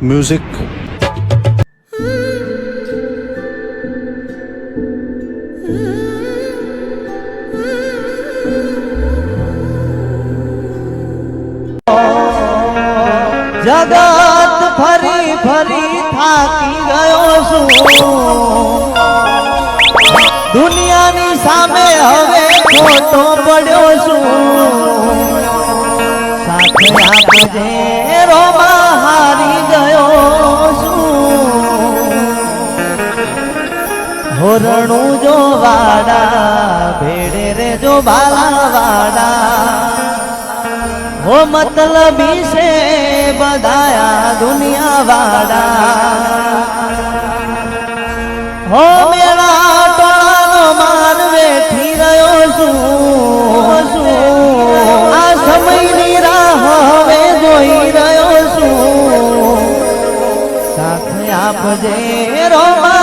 Music. જગત ફરી ફરી થાકી ગયો છું, દુનિયાની સામે હવે ખોટો પડ્યો છું. સાથે આપજે રોમાં હારી ગયો છું. હોરણું જો વાડા ભેડે રે જો બાલા વાડા, हो मतलबी से बधाया दुनिया वाड़ा. हो मेरा टोळानो मार वेठी રહ્યો છું, આ સમયની રાહ હવે જોઈ રહ્યો છું. સાથે આપજે રોમા